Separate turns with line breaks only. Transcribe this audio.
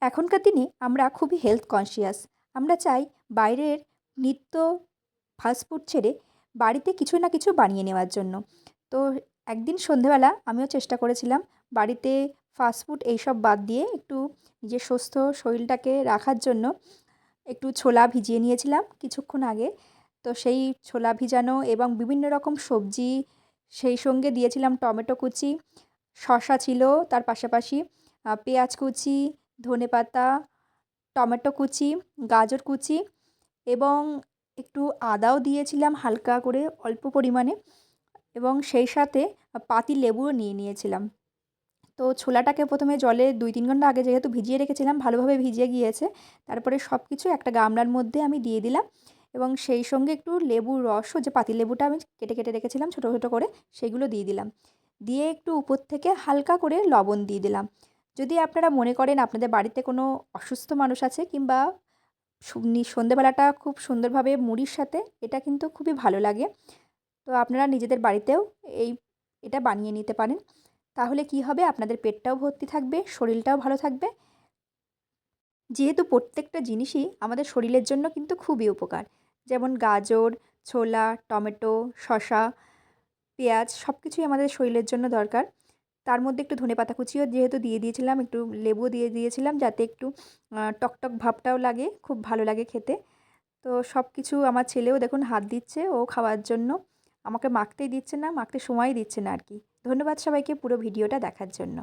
এখনকার দিনে আমরা খুবই হেলথ কনসিয়াস। আমরা চাই বাইরের নিত্য ফাস্টফুড ছেড়ে বাড়িতে কিছু না কিছু বানিয়ে নেওয়ার জন্য। তো একদিন সন্ধেবেলা আমিও চেষ্টা করেছিলাম বাড়িতে ফাস্টফুড এইসব বাদ দিয়ে একটু নিজের সুস্থ শরীরটাকে রাখার জন্য একটু ছোলা ভিজিয়ে নিয়েছিলাম কিছুক্ষণ আগে। তো সেই ছোলা ভিজানো এবং বিভিন্ন রকম সবজি, সেই সঙ্গে দিয়েছিলাম টমেটো কুচি, শসা ছিল তার পাশাপাশি পেঁয়াজ কুচি, ধনেপাতা, টমেটো কুচি, গাজর কুচি এবং একটু আদাও দিয়েছিলাম হালকা করে অল্প পরিমাণে এবং সেই সাথে পাতিলেবুও নিয়ে নিয়েছিলাম। তো ছোলাটাকে প্রথমে জলে ২-৩ ঘন্টা আগে যেহেতু ভিজিয়ে রেখেছিলাম, ভালোভাবে ভিজে গিয়েছে। তারপরে সব কিছু একটা গামলার মধ্যে আমি দিয়ে দিলাম এবং সেই সঙ্গে একটু লেবুর রসও, যে পাতিলেবুটা আমি কেটে কেটে রেখেছিলাম ছোটো ছোটো করে, সেগুলো দিয়ে দিলাম। দিয়ে একটু উপর থেকে হালকা করে লবণ দিয়ে দিলাম। যদি আপনারা মনে করেন আপনাদের বাড়িতে কোনো অসুস্থ মানুষ আছে কিংবা সন্ধেবেলাটা খুব সুন্দরভাবে মুড়ির সাথে এটা কিন্তু খুবই ভালো লাগে। তো আপনারা নিজেদের বাড়িতেও এই এটা বানিয়ে নিতে পারেন। তাহলে কি হবে, আপনাদের পেটটাও ভর্তি থাকবে, শরীরটাও ভালো থাকবে। যেহেতু প্রত্যেকটা জিনিসই আমাদের শরীরের জন্য কিন্তু খুবই উপকার। যেমন গাজর, ছোলা, টমেটো, শসা, পেঁয়াজ সব কিছুই আমাদের শরীরের জন্য দরকার। তার মধ্যে একটু ধনেপাতা কুচিও যেহেতু দিয়ে দিয়েছিলাম, একটু লেবুও দিয়ে দিয়েছিলাম যাতে একটু টকটক ভাবটাও লাগে, খুব ভালো লাগে খেতে। তো সব কিছু আমার ছেলেও দেখুন হাত দিচ্ছে ও খাওয়ার জন্য। আমাকে মাখতেই দিচ্ছে না, মাখতে সময়ই দিচ্ছে না আর কি। ধন্যবাদ সবাইকে পুরো ভিডিওটা দেখার জন্য।